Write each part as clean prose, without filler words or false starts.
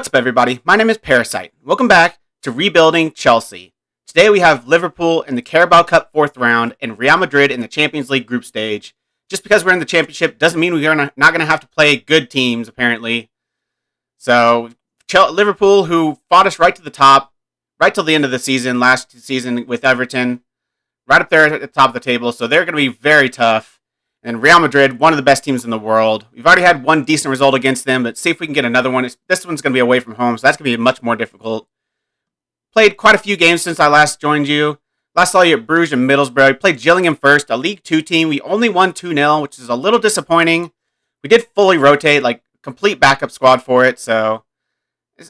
What's up, everybody? My name is Parasite. Welcome back to Rebuilding Chelsea. Today we have Liverpool in the Carabao Cup 4th round and Real Madrid in the Champions League group stage. Just because we're in the championship doesn't mean we're not going to have to play good teams, apparently. So, Liverpool, who fought us right to the top, right till the end of the season, last season with Everton, right up there at the top of the table. So they're going to be very tough. And Real Madrid, one of the best teams in the world. We've already had one decent result against them, but see if we can get another one. This one's going to be away from home, so that's going to be much more difficult. Played quite a few games since I last joined you. Last saw you at Bruges and Middlesbrough. We played Gillingham first, a League 2 team. We only won 2-0, which is a little disappointing. We did fully rotate, like complete backup squad for it, so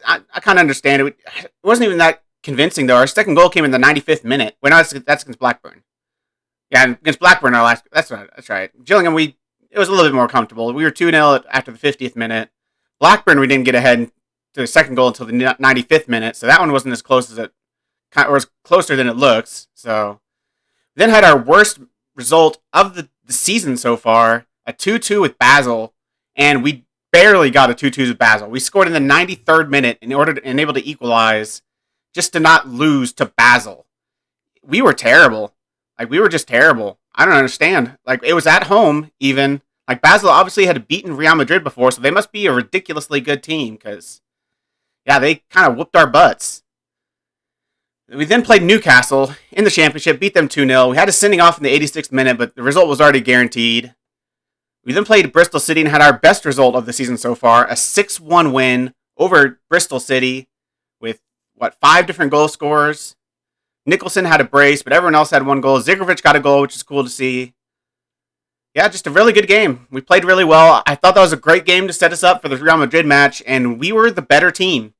I kind of understand it. It wasn't even that convincing, though. Our second goal came in the 95th minute. That's against Blackburn. Yeah, against Blackburn, that's right. Gillingham, it was a little bit more comfortable. We were 2-0 after the 50th minute. Blackburn, we didn't get ahead to the second goal until the 95th minute, so that one wasn't as close as or as closer than it looks. So, we then had our worst result of the season so far, a 2-2 with Basel, and we barely got a 2-2 with Basel. We scored in the 93rd minute in order to enable to equalize, just to not lose to Basel. We were terrible. We were just terrible. I don't understand. It was at home, even. Basel obviously had beaten Real Madrid before, so they must be a ridiculously good team, because, yeah, they kind of whooped our butts. We then played Newcastle in the championship, beat them 2-0. We had a sending off in the 86th minute, but the result was already guaranteed. We then played Bristol City and had our best result of the season so far, a 6-1 win over Bristol City with, 5 different goal scorers. Nicholson had a brace, but everyone else had one goal. Zigrovic got a goal, which is cool to see. Yeah, just a really good game. We played really well. I thought that was a great game to set us up for the Real Madrid match, and we were the better team.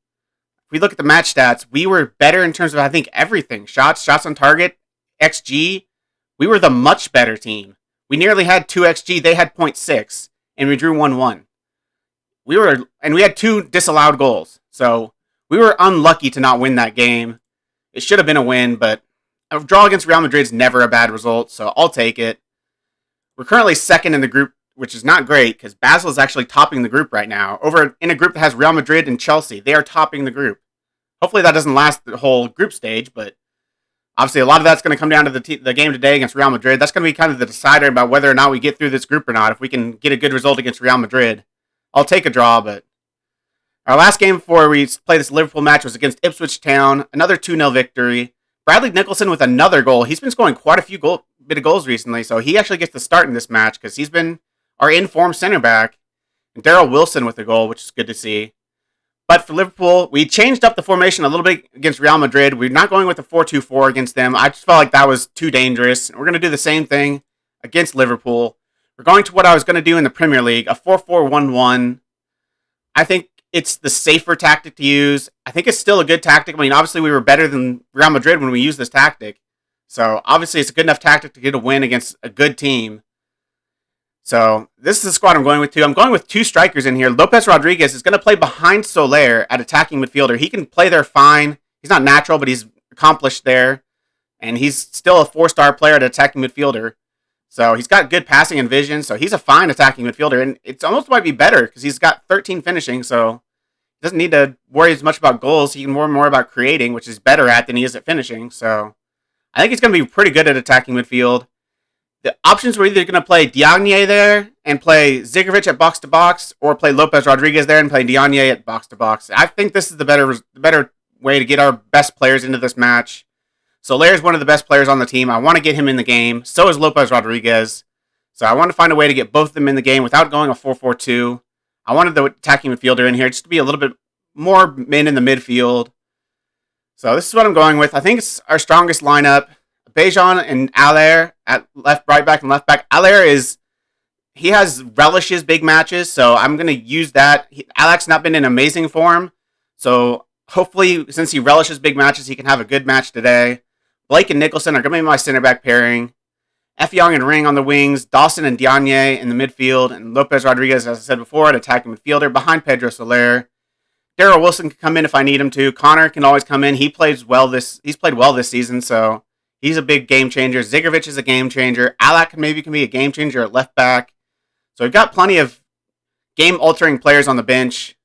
If we look at the match stats, we were better in terms of, I think, everything. Shots on target, XG. We were the much better team. We nearly had 2 XG. They had 0.6, and we drew 1-1. We had 2 disallowed goals. So we were unlucky to not win that game. It should have been a win, but a draw against Real Madrid is never a bad result, so I'll take it. We're currently second in the group, which is not great, because Basel is actually topping the group right now. Over in a group that has Real Madrid and Chelsea, they are topping the group. Hopefully that doesn't last the whole group stage, but obviously a lot of that's going to come down to the game today against Real Madrid. That's going to be kind of the decider about whether or not we get through this group or not. If we can get a good result against Real Madrid, I'll take a draw, but our last game before we play this Liverpool match was against Ipswich Town, another 2-0 victory. Bradley Nicholson with another goal. He's been scoring quite a few bit of goals recently, so he actually gets the start in this match because he's been our in-form center back. And Daryl Wilson with a goal, which is good to see. But for Liverpool, we changed up the formation a little bit against Real Madrid. We're not going with a 4-2-4 against them. I just felt like that was too dangerous. We're going to do the same thing against Liverpool. We're going to what I was going to do in the Premier League, a 4-4-1-1. I think it's the safer tactic to use. I think it's still a good tactic. I mean, obviously we were better than Real Madrid when we used this tactic. So, obviously it's a good enough tactic to get a win against a good team. So, this is the squad I'm going with too. I'm going with 2 strikers in here. Lopez Rodriguez is going to play behind Soler at attacking midfielder. He can play there fine. He's not natural, but he's accomplished there. And he's still a 4-star player at attacking midfielder. So, he's got good passing and vision. So, he's a fine attacking midfielder. And it's almost might be better because he's got 13 finishing. So, he doesn't need to worry as much about goals. He can worry more about creating, which he's better at than he is at finishing. So, I think he's going to be pretty good at attacking midfield. The options were either going to play Diagne there and play Zigrovic at box-to-box, or play Lopez Rodriguez there and play Diagne at box-to-box. I think this is the better way to get our best players into this match. Soler is one of the best players on the team. I want to get him in the game. So is Lopez Rodriguez. So I want to find a way to get both of them in the game without going a 4-4-2. I wanted the attacking midfielder in here just to be a little bit more men in the midfield. So this is what I'm going with. I think it's our strongest lineup. Bejan and Allaire at right back and left back. Allaire he has relishes big matches, so I'm going to use that. Alex's not been in amazing form, so hopefully since he relishes big matches, he can have a good match today. Blake and Nicholson are going to be my center back pairing. F. Young and Ring on the wings. Dawson and Diagne in the midfield. And Lopez Rodriguez, as I said before, at attacking midfielder behind Pedro Soler. Daryl Wilson can come in if I need him to. Connor can always come in. He's played well this season, so he's a big game changer. Zigrovic is a game changer. Alak can be a game changer at left back. So we've got plenty of game-altering players on the bench.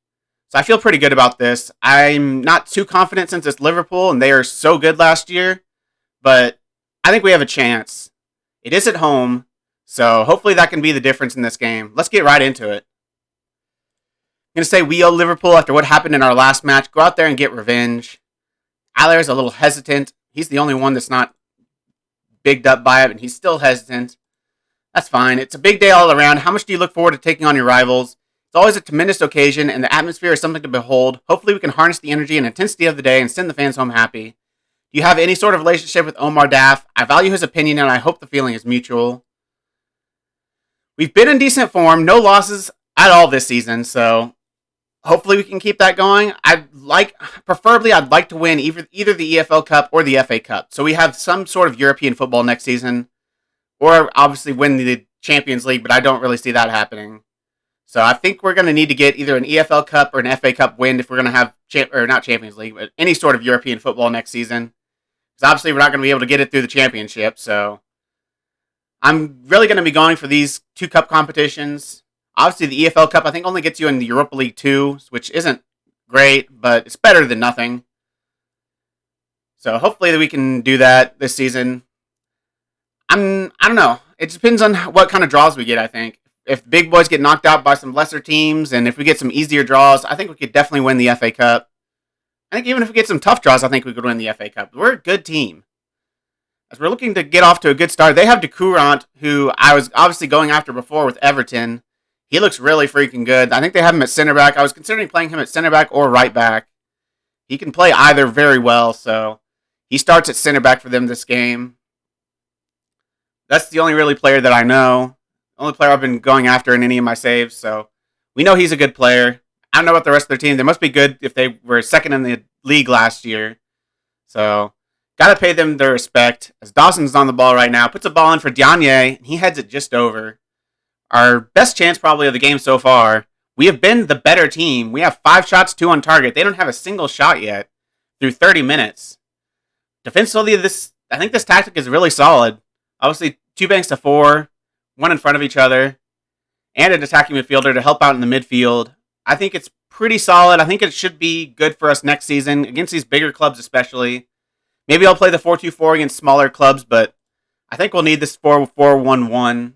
So I feel pretty good about this. I'm not too confident since it's Liverpool and they are so good last year, but I think we have a chance. It is at home, so hopefully that can be the difference in this game. Let's get right into it. I'm going to say we owe Liverpool after what happened in our last match. Go out there and get revenge. Aller's a little hesitant. He's the only one that's not bigged up by it, and he's still hesitant. That's fine. It's a big day all around. How much do you look forward to taking on your rivals? It's always a tremendous occasion, and the atmosphere is something to behold. Hopefully we can harness the energy and intensity of the day and send the fans home happy. Do you have any sort of relationship with Omar Daff? I value his opinion, and I hope the feeling is mutual. We've been in decent form. No losses at all this season, so hopefully we can keep that going. Preferably I'd like to win either the EFL Cup or the FA Cup. So we have some sort of European football next season. Or obviously win the Champions League, but I don't really see that happening. So I think we're going to need to get either an EFL Cup or an FA Cup win if we're going to have, not Champions League, but any sort of European football next season. Because obviously we're not going to be able to get it through the Championship. So I'm really going to be going for these two cup competitions. Obviously the EFL Cup I think only gets you in the Europa League 2, which isn't great, but it's better than nothing. So hopefully that we can do that this season. I don't know. It depends on what kind of draws we get, I think. If the big boys get knocked out by some lesser teams, and if we get some easier draws, I think we could definitely win the FA Cup. I think even if we get some tough draws, I think we could win the FA Cup. We're a good team. As we're looking to get off to a good start, they have Decourant, who I was obviously going after before with Everton. He looks really freaking good. I think they have him at center back. I was considering playing him at center back or right back. He can play either very well, so he starts at center back for them this game. That's the only really player that I know. Only player I've been going after in any of my saves. So we know he's a good player. I don't know about the rest of their team. They must be good if they were second in the league last year. So got to pay them their respect. As Dawson's on the ball right now. Puts a ball in for Diagne. And he heads it just over. Our best chance probably of the game so far. We have been the better team. We have 5 shots, 2 on target. They don't have a single shot yet through 30 minutes. Defensively, I think this tactic is really solid. Obviously, 2 banks to 4, 1 in front of each other, and an attacking midfielder to help out in the midfield. I think it's pretty solid. I think it should be good for us next season, against these bigger clubs especially. Maybe I'll play the 4-2-4 against smaller clubs, but I think we'll need this 4-4-1-1.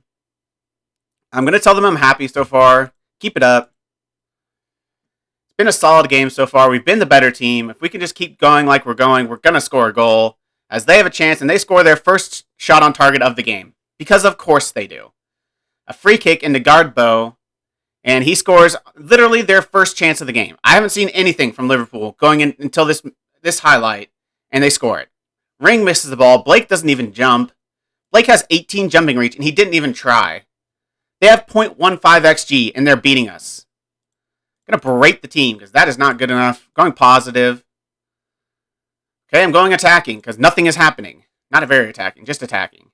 I'm going to tell them I'm happy so far. Keep it up. It's been a solid game so far. We've been the better team. If we can just keep going like we're going to score a goal. As they have a chance, and they score their first shot on target of the game. Because of course they do. A free kick into Gardbo, and he scores literally their first chance of the game. I haven't seen anything from Liverpool going in until this highlight, and they score it. Ring misses the ball. Blake doesn't even jump. Blake has 18 jumping reach, and he didn't even try. They have 0.15 XG, and they're beating us. I'm going to berate the team, because that is not good enough. Going positive. Okay, I'm going attacking because nothing is happening. Not very attacking, just attacking.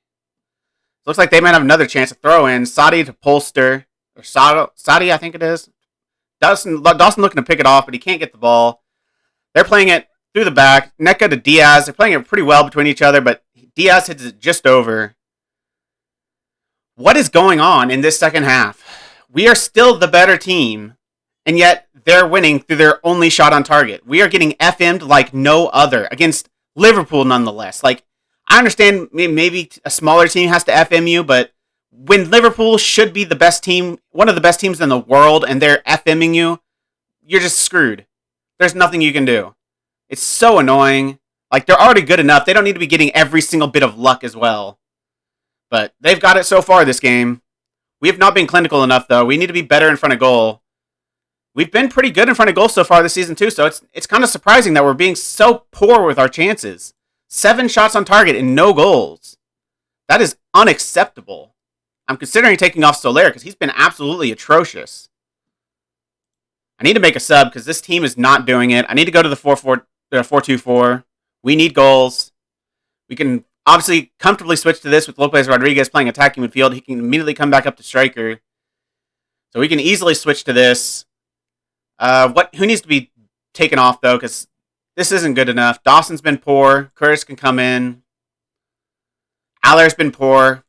Looks like they might have another chance to throw in. Sadi to Polster. Or Sadi, I think it is. Dawson looking to pick it off, but he can't get the ball. They're playing it through the back. Neka to Diaz. They're playing it pretty well between each other, but Diaz hits it just over. What is going on in this second half? We are still the better team, and yet they're winning through their only shot on target. We are getting FM'd like no other against Liverpool nonetheless. Like, I understand maybe a smaller team has to FM you, but when Liverpool should be the best team, one of the best teams in the world, and they're FMing you, you're just screwed. There's nothing you can do. It's so annoying. Like, they're already good enough. They don't need to be getting every single bit of luck as well. But they've got it so far this game. We have not been clinical enough, though. We need to be better in front of goal. We've been pretty good in front of goal so far this season, too, so it's kind of surprising that we're being so poor with our chances. 7 shots on target and no goals. That is unacceptable. I'm considering taking off Soler because he's been absolutely atrocious. I need to make a sub because this team is not doing it. I need to go to the 4-2-4. We need goals. We can obviously comfortably switch to this with Lopez Rodriguez playing attacking midfield. He can immediately come back up to striker. So we can easily switch to this. Who needs to be taken off, though, because this isn't good enough. Dawson's been poor. Curtis can come in. Aller's been poor.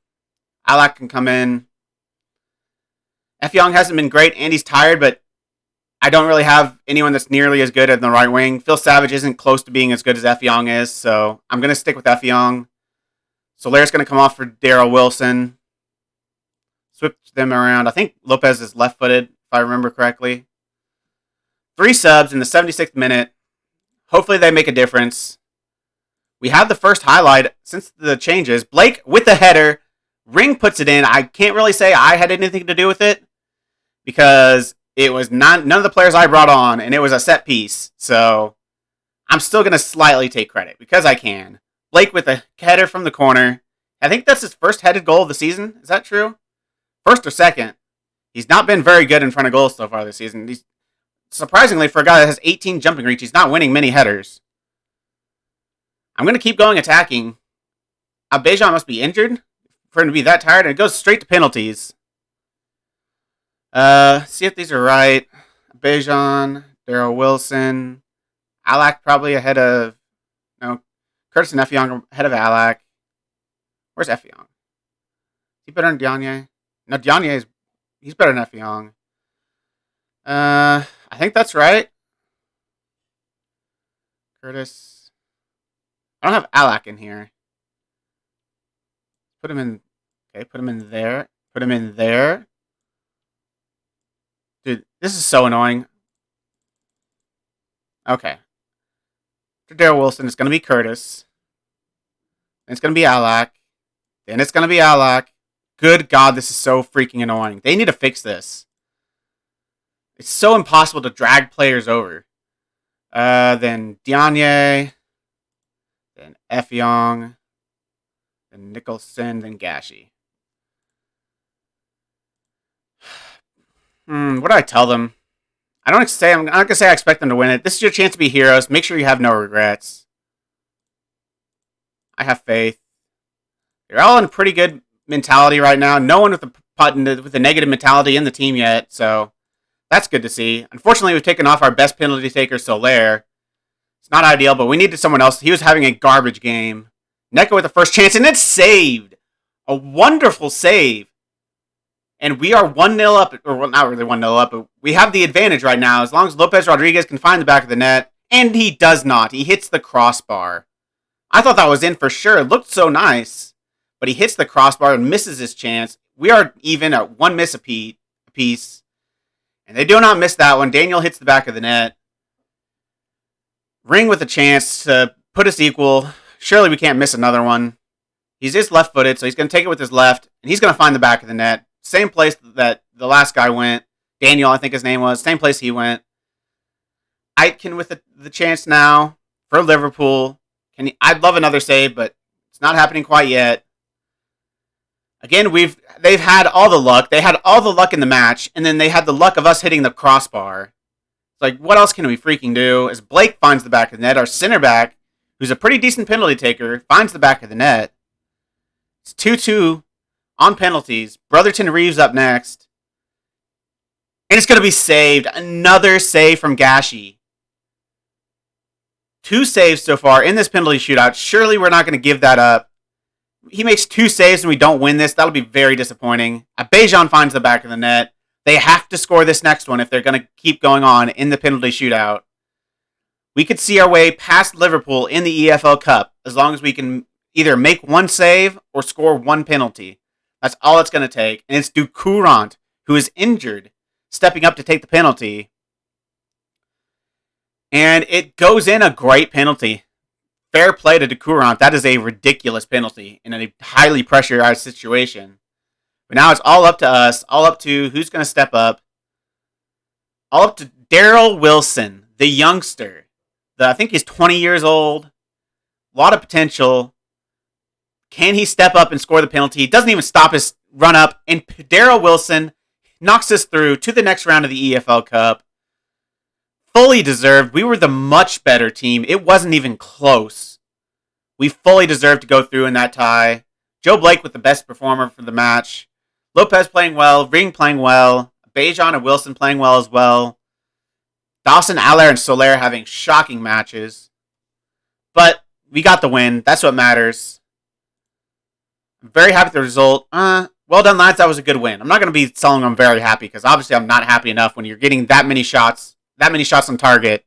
Alak can come in. F. Young hasn't been great, and he's tired, but I don't really have anyone that's nearly as good at the right wing. Phil Savage isn't close to being as good as Effiong is, so I'm going to stick with Effiong. Solaire's going to come off for Daryl Wilson. Switch them around. I think Lopez is left-footed, if I remember correctly. 3 subs in the 76th minute. Hopefully they make a difference. We have the first highlight since the changes. Blake with the header. Ring puts it in. I can't really say I had anything to do with it because it was none of the players I brought on, and it was a set piece. So I'm still going to slightly take credit because I can. Blake with a header from the corner. I think that's his first headed goal of the season. Is that true? First or second? He's not been very good in front of goals so far this season. He's surprisingly, for a guy that has 18 jumping reach, he's not winning many headers. I'm going to keep going attacking. Bejan must be injured for him to be that tired, and it goes straight to penalties. See if these are right. Bejan, Daryl Wilson, Alak probably ahead of... No, Curtis and Effiong ahead of Alak. Where's Effiong? Is he better than Diagne? No, he's better than Effiong. I think that's right. Curtis. I don't have Alak in here. Put him in. Okay, put him in there. Put him in there. Dude, this is so annoying. Okay. After Daryl Wilson, it's going to be Curtis. Then it's going to be Alak. Then it's going to be Alak. Good God, this is so freaking annoying. They need to fix this. It's so impossible to drag players over. Then Diagne. Then Effiong. Then Nicholson. Then Gashi. What do I tell them? I'm not going to say I expect them to win it. This is your chance to be heroes. Make sure you have no regrets. I have faith. They're all in pretty good mentality right now. No one with a negative mentality in the team yet, so that's good to see. Unfortunately, we've taken off our best penalty taker, Soler. It's not ideal, but we needed someone else. He was having a garbage game. Neko with the first chance, and it's saved. A wonderful save. And we are 1-0 up, or well, not really 1-0 up, but we have the advantage right now as long as Lopez Rodriguez can find the back of the net, and he does not. He hits the crossbar. I thought that was in for sure. It looked so nice. But he hits the crossbar and misses his chance. We are even at 1 miss apiece. And they do not miss that one. Daniel hits the back of the net. Ring with a chance to put us equal. Surely we can't miss another one. He's just left-footed, so he's going to take it with his left. And he's going to find the back of the net. Same place that the last guy went. Daniel, I think his name was. Same place he went. Aitken with the chance now for Liverpool. I'd love another save, but it's not happening quite yet. Again, they've had all the luck. They had all the luck in the match, and then they had the luck of us hitting the crossbar. It's like, what else can we freaking do? As Blake finds the back of the net, our center back, who's a pretty decent penalty taker, finds the back of the net. It's 2-2 on penalties. Brotherton Reeves up next. And it's going to be saved. Another save from Gashi. 2 saves so far in this penalty shootout. Surely we're not going to give that up. He makes 2 saves and we don't win this. That'll be very disappointing. Bejan finds the back of the net. They have to score this next one if they're going to keep going on in the penalty shootout. We could see our way past Liverpool in the EFL Cup as long as we can either make 1 save or score 1 penalty. That's all it's going to take. And it's Ducourant, who is injured, stepping up to take the penalty. And it goes in a great penalty. Fair play to Ducourant. That is a ridiculous penalty in a highly pressurized situation. But now it's all up to us. All up to who's going to step up. All up to Daryl Wilson, the youngster. I think he's 20 years old. A lot of potential. Can he step up and score the penalty? He doesn't even stop his run up. And Daryl Wilson knocks us through to the next round of the EFL Cup. Fully deserved. We were the much better team. It wasn't even close. We fully deserved to go through in that tie. Joe Blake with the best performer for the match. Lopez playing well. Ring playing well. Bejan and Wilson playing well as well. Dawson, Aller, and Soler having shocking matches. But we got the win. That's what matters. I'm very happy with the result. well done, lads. That was a good win. I'm not going to be selling them very happy because obviously I'm not happy enough when you're getting that many shots on target,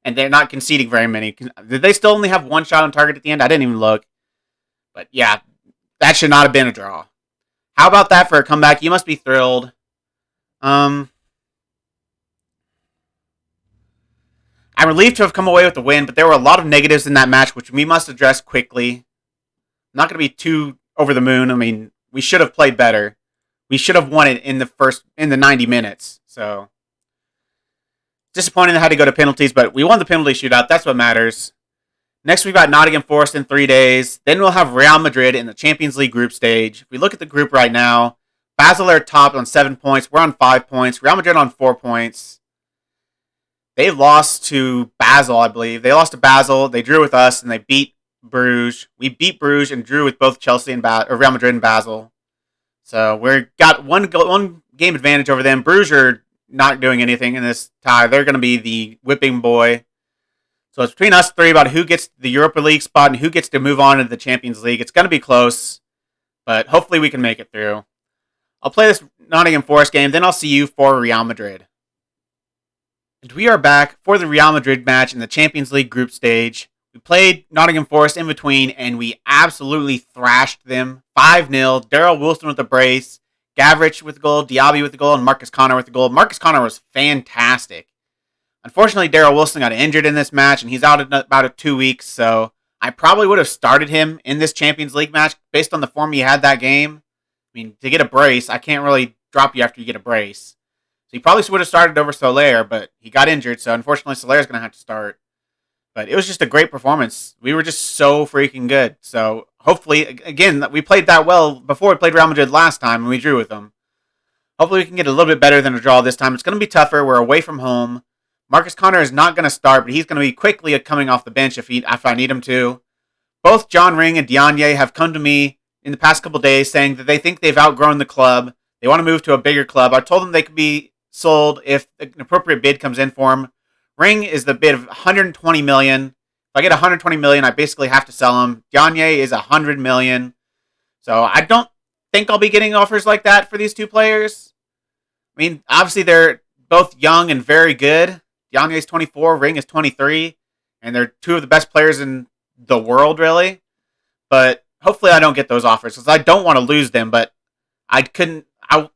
and they're not conceding very many. Did they still only have one shot on target at the end? I didn't even look. But yeah, that should not have been a draw. How about that for a comeback? You must be thrilled. I'm relieved to have come away with the win, but there were a lot of negatives in that match, which we must address quickly. I'm not going to be too over the moon. I mean, we should have played better. We should have won it in the 90 minutes. So disappointing that I had to go to penalties, but we won the penalty shootout. That's what matters. Next, we've got Nottingham Forest in 3 days. Then we'll have Real Madrid in the Champions League group stage. If we look at the group right now, Basel are top on 7 points. We're on 5 points. Real Madrid on 4 points. They lost to Basel, I believe. They lost to Basel. They drew with us, and they beat Bruges. We beat Bruges and drew with both Chelsea and Real Madrid and Basel. So we've got one game advantage over them. Bruges are not doing anything in this tie. They're going to be the whipping boy. So it's between us three about who gets the Europa League spot and who gets to move on into the Champions League. It's going to be close, but hopefully we can make it through. I'll play this Nottingham Forest game, then I'll see you for Real Madrid. And we are back for the Real Madrid match in the Champions League group stage. We played Nottingham Forest in between, and we absolutely thrashed them. 5-0. Daryl Wilson with the brace. Gavrich with the goal. Diaby with the goal. And Marcus Connor with the goal. Marcus Connor was fantastic. Unfortunately, Daryl Wilson got injured in this match, and he's out in about 2 weeks, so I probably would have started him in this Champions League match based on the form he had that game. I mean, to get a brace, I can't really drop you after you get a brace. So he probably would have started over Soler, but he got injured, so unfortunately Soler's going to have to start. But it was just a great performance. We were just so freaking good. So hopefully, again, we played that well before we played Real Madrid last time, and we drew with them. Hopefully we can get a little bit better than a draw this time. It's going to be tougher. We're away from home. Marcus Connor is not going to start, but he's going to be quickly coming off the bench if I need him to. Both John Ring and Diagne have come to me in the past couple days saying that they think they've outgrown the club. They want to move to a bigger club. I told them they could be sold if an appropriate bid comes in for him. Ring is the bid of 120 million. If I get 120 million, I basically have to sell him. Diagne is 100 million. So I don't think I'll be getting offers like that for these two players. I mean, obviously they're both young and very good. Diagne is 24, Ring is 23, and they're two of the best players in the world, really. But hopefully I don't get those offers, because I don't want to lose them, but I couldn't.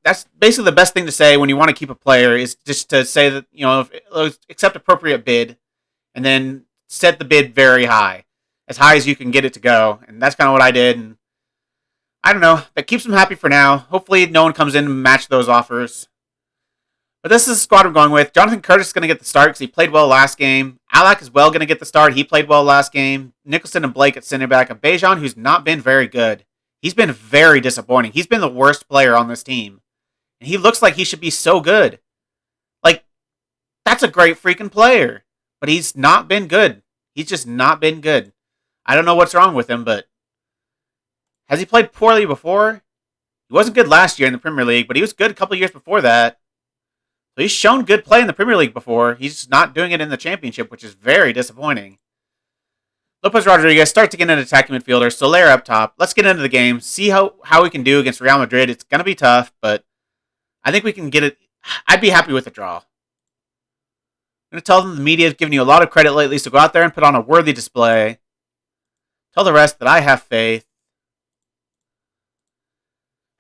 That's basically the best thing to say when you want to keep a player, is just to say that, accept appropriate bid, and then set the bid very high, as high as you can get it to go. And that's kind of what I did, and I don't know. That keeps them happy for now. Hopefully no one comes in to match those offers. But this is the squad I'm going with. Jonathan Curtis is going to get the start because he played well last game. Alak is well going to get the start. He played well last game. Nicholson and Blake at center back. And Bejan, who's not been very good. He's been very disappointing. He's been the worst player on this team. And he looks like he should be so good. Like, that's a great freaking player. But he's not been good. He's just not been good. I don't know what's wrong with him, but has he played poorly before? He wasn't good last year in the Premier League, but he was good a couple years before that. So he's shown good play in the Premier League before. He's just not doing it in the Championship, which is very disappointing. Lopez Rodriguez starts to get an attacking midfielder. Soler up top. Let's get into the game. See how we can do against Real Madrid. It's going to be tough, but I think we can get it. I'd be happy with a draw. I'm going to tell them the media has given you a lot of credit lately, so go out there and put on a worthy display. Tell the rest that I have faith.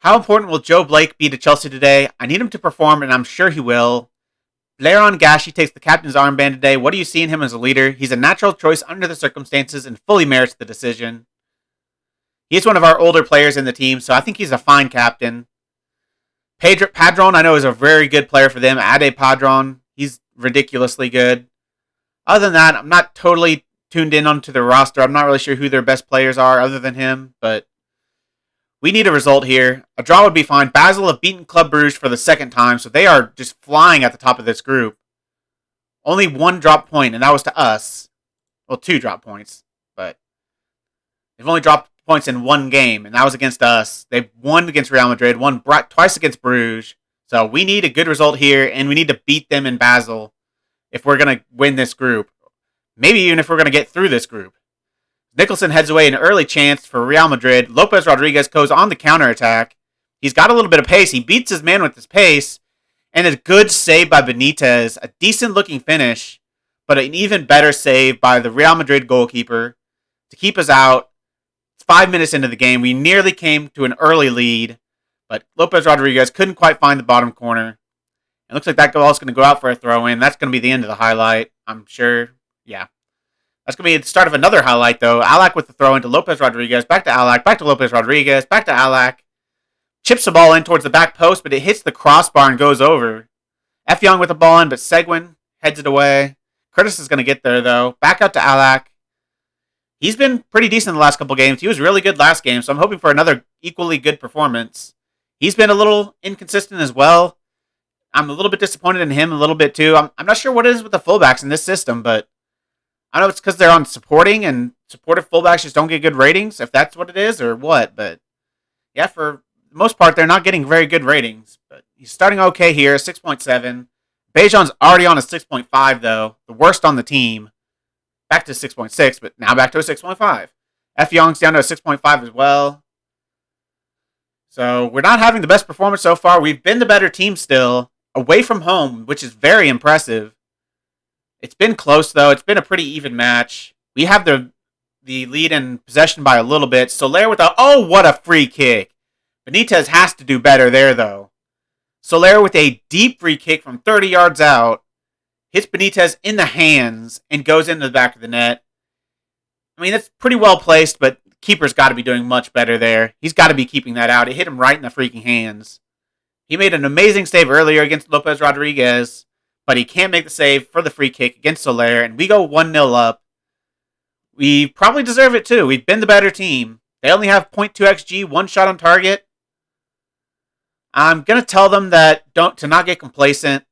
How important will Joe Blake be to Chelsea today? I need him to perform, and I'm sure he will. Blairon Gashi takes the captain's armband today. What do you see in him as a leader? He's a natural choice under the circumstances and fully merits the decision. He's one of our older players in the team, so I think he's a fine captain. Padron, I know, is a very good player for them. Ade Padron, he's ridiculously good. Other than that, I'm not totally tuned in onto their roster. I'm not really sure who their best players are other than him, but we need a result here. A draw would be fine. Basel have beaten Club Brugge for the second time, so they are just flying at the top of this group. Only one drop point, and that was to us. Well, 2 drop points, but they've only dropped points in 1 game, and that was against us. They've won against Real Madrid, won twice against Bruges. So we need a good result here, and we need to beat them in Basel if we're going to win this group. Maybe even if we're going to get through this group. Nicholson heads away an early chance for Real Madrid. Lopez Rodriguez goes on the counterattack. He's got a little bit of pace. He beats his man with his pace. And a good save by Benitez. A decent-looking finish. But an even better save by the Real Madrid goalkeeper to keep us out. It's 5 minutes into the game. We nearly came to an early lead. But Lopez Rodriguez couldn't quite find the bottom corner. It looks like that ball is going to go out for a throw-in. That's going to be the end of the highlight, I'm sure. Yeah. That's going to be the start of another highlight, though. Alak with the throw into Lopez Rodriguez. Back to Alak. Back to Lopez Rodriguez. Back to Alak. Chips the ball in towards the back post, but it hits the crossbar and goes over. F. Young with the ball in, but Seguin heads it away. Curtis is going to get there, though. Back out to Alak. He's been pretty decent in the last couple games. He was really good last game, so I'm hoping for another equally good performance. He's been a little inconsistent as well. I'm a little bit disappointed in him a little bit, too. I'm not sure what it is with the fullbacks in this system, but I don't know if it's because they're on supporting and supportive fullbacks just don't get good ratings, if that's what it is or what. But yeah, for the most part, they're not getting very good ratings. But he's starting okay here, 6.7. Bejan's already on a 6.5, though. The worst on the team. Back to 6.6, but now back to a 6.5. F. Young's down to a 6.5 as well. So we're not having the best performance so far. We've been the better team still, away from home, which is very impressive. It's been close, though. It's been a pretty even match. We have the lead in possession by a little bit. Soler with oh, what a free kick. Benitez has to do better there, though. Soler with a deep free kick from 30 yards out. Hits Benitez in the hands and goes into the back of the net. I mean, that's pretty well placed, but the keeper's got to be doing much better there. He's got to be keeping that out. It hit him right in the freaking hands. He made an amazing save earlier against Lopez Rodriguez, but he can't make the save for the free kick against Soler, and we go 1-0 up. We probably deserve it, too. We've been the better team. They only have 0.2 XG, one shot on target. I'm going to tell them that to not get complacent.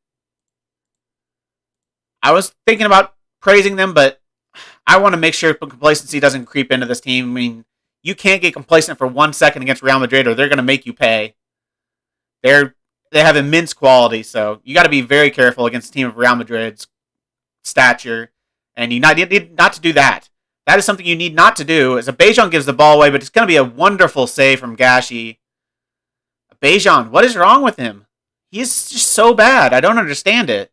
I was thinking about praising them, but I want to make sure complacency doesn't creep into this team. I mean, you can't get complacent for 1 second against Real Madrid, or they're going to make you pay. They have immense quality, so you got to be very careful against a team of Real Madrid's stature, and you need not to do that. That is something you need not to do, as Bejan gives the ball away, but it's going to be a wonderful save from Gashi. Bejan, what is wrong with him? He is just so bad. I don't understand it.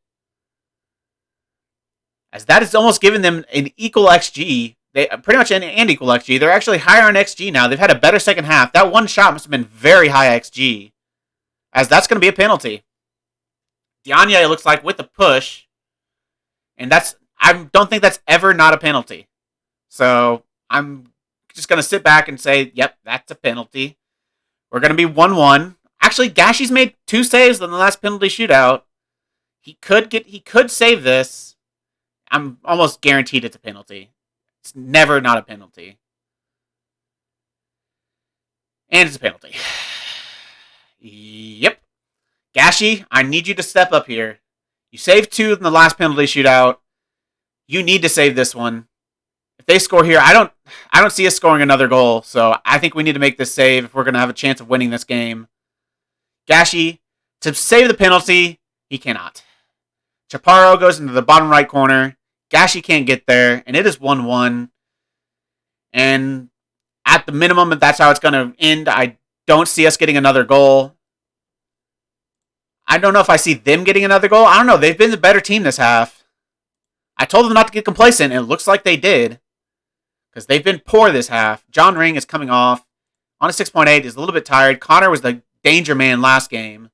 As that has almost given them an equal XG. They pretty much an equal XG. They're actually higher on XG now. They've had a better second half. That one shot must have been very high XG. As that's going to be a penalty. Diagne looks like with the push. And I don't think that's ever not a penalty. So I'm just going to sit back and say, yep, that's a penalty. We're going to be 1-1. Actually, Gashi's made 2 saves in the last penalty shootout. He could save this. I'm almost guaranteed it's a penalty. It's never not a penalty. And it's a penalty. Yep. Gashi, I need you to step up here. You saved 2 in the last penalty shootout. You need to save this one. If they score here, I don't see us scoring another goal. So I think we need to make this save if we're going to have a chance of winning this game. Gashi, to save the penalty, he cannot. Chaparro goes into the bottom right corner. Gashi can't get there, and it is 1-1. And at the minimum, if that's how it's going to end, I don't see us getting another goal. I don't know if I see them getting another goal. I don't know. They've been the better team this half. I told them not to get complacent, and it looks like they did. Because they've been poor this half. John Ring is coming off. On a 6.8, is a little bit tired. Connor was the danger man last game.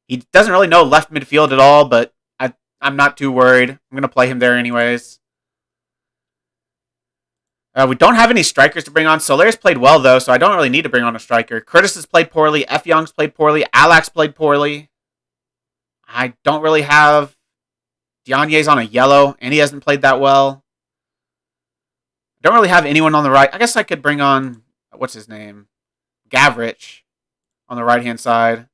He doesn't really know left midfield at all, but I'm not too worried. I'm going to play him there anyways. We don't have any strikers to bring on. Soler's played well, though, so I don't really need to bring on a striker. Curtis has played poorly. F. Young's played poorly. Alak's played poorly. I don't really have... Diagne's on a yellow, and he hasn't played that well. I don't really have anyone on the right. I guess I could bring on... What's his name? Gavrich on the right-hand side.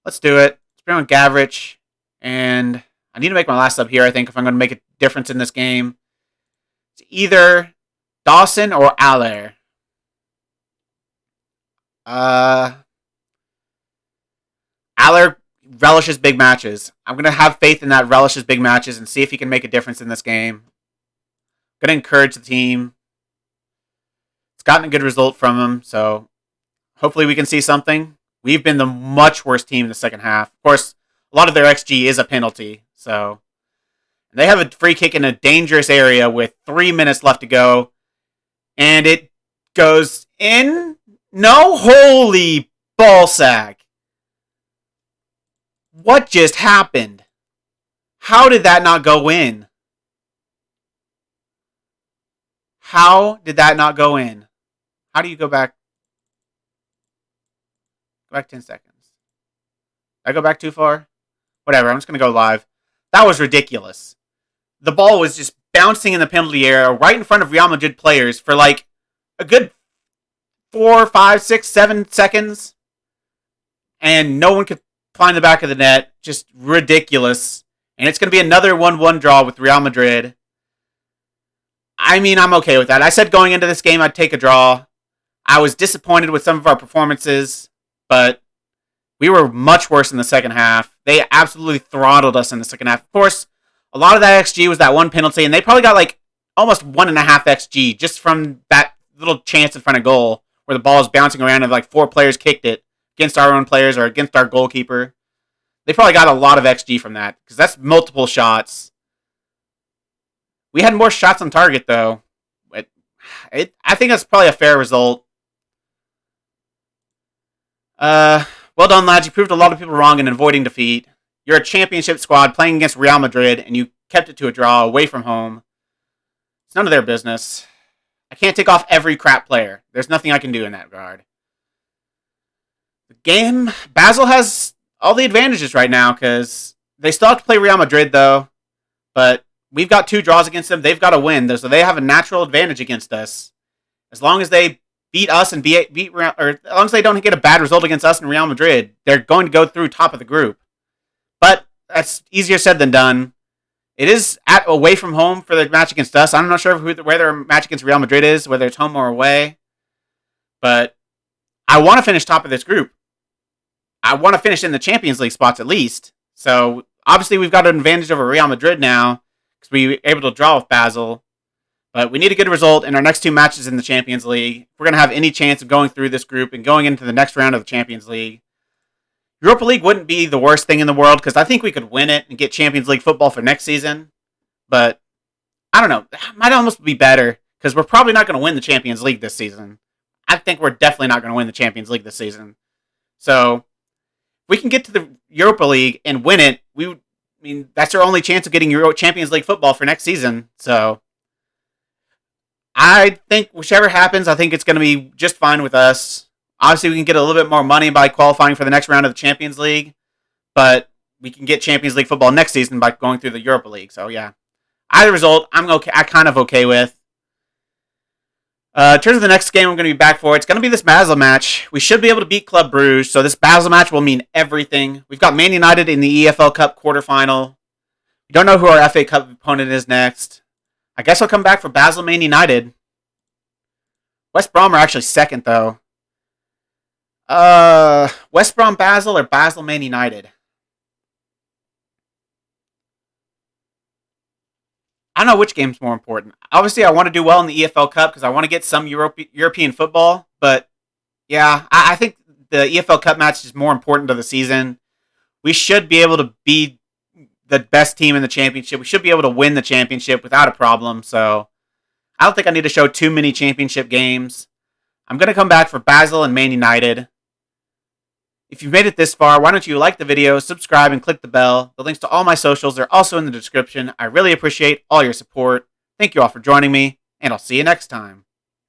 Let's do it. Let's bring on Gavrich. And I need to make my last sub here, I think, if I'm going to make a difference in this game. It's either Dawson or Aller. Aller relishes big matches. I'm going to have faith in that relishes big matches and see if he can make a difference in this game. I'm going to encourage the team. It's gotten a good result from him, so hopefully we can see something. We've been the much worse team in the second half. Of course, a lot of their XG is a penalty, so they have a free kick in a dangerous area with 3 minutes left to go, and it goes in. No, holy ballsack! What just happened? How did that not go in? How did that not go in? How do you go back? Go back 10 seconds. Did I go back too far? Whatever, I'm just going to go live. That was ridiculous. The ball was just bouncing in the penalty area right in front of Real Madrid players for like a good 4, 5, 6, 7 seconds. And no one could find the back of the net. Just ridiculous. And it's going to be another 1-1 draw with Real Madrid. I mean, I'm okay with that. I said going into this game I'd take a draw. I was disappointed with some of our performances, but we were much worse in the second half. They absolutely throttled us in the second half. Of course, a lot of that XG was that one penalty, and they probably got like almost 1.5 XG just from that little chance in front of goal where the ball was bouncing around and like 4 players kicked it against our own players or against our goalkeeper. They probably got a lot of XG from that because that's multiple shots. We had more shots on target, though. I think that's probably a fair result. Well done, lads. You proved a lot of people wrong in avoiding defeat. You're a championship squad playing against Real Madrid, and you kept it to a draw away from home. It's none of their business. I can't take off every crap player. There's nothing I can do in that regard. The game, Basel has all the advantages right now because they still have to play Real Madrid, though. But we've got 2 draws against them. They've got to win, so they have a natural advantage against us. As long as they beat us and beat Real, or as long as they don't get a bad result against us and Real Madrid, they're going to go through top of the group. But that's easier said than done. It is away from home for the match against us. I'm not sure where their match against Real Madrid is, whether it's home or away. But I want to finish top of this group. I want to finish in the Champions League spots at least. So obviously we've got an advantage over Real Madrid now because we were able to draw with Basel. But we need a good result in our next 2 matches in the Champions League. If we're going to have any chance of going through this group and going into the next round of the Champions League. Europa League wouldn't be the worst thing in the world because I think we could win it and get Champions League football for next season. But I don't know. That might almost be better because we're probably not going to win the Champions League this season. I think we're definitely not going to win the Champions League this season. So if we can get to the Europa League and win it, that's our only chance of getting Champions League football for next season. So I think whichever happens, I think it's going to be just fine with us. Obviously, we can get a little bit more money by qualifying for the next round of the Champions League, but we can get Champions League football next season by going through the Europa League. So, yeah. Either result, I'm kind of okay with. In terms of the next game I'm going to be back for, it's going to be this Basel match. We should be able to beat Club Brugge, so this Basel match will mean everything. We've got Man United in the EFL Cup quarterfinal. We don't know who our FA Cup opponent is next. I guess I'll come back for Basel Man United. West Brom are actually second, though. West Brom Basel or Basel Man United? I don't know which game's more important. Obviously, I want to do well in the EFL Cup because I want to get some European football. But, yeah, I think the EFL Cup match is more important to the season. We should be able to be the best team in the championship. We should be able to win the championship without a problem. So, I don't think I need to show too many championship games. I'm going to come back for Basel and Man United. If you've made it this far, why don't you like the video, subscribe, and click the bell. The links to all my socials are also in the description. I really appreciate all your support. Thank you all for joining me, and I'll see you next time.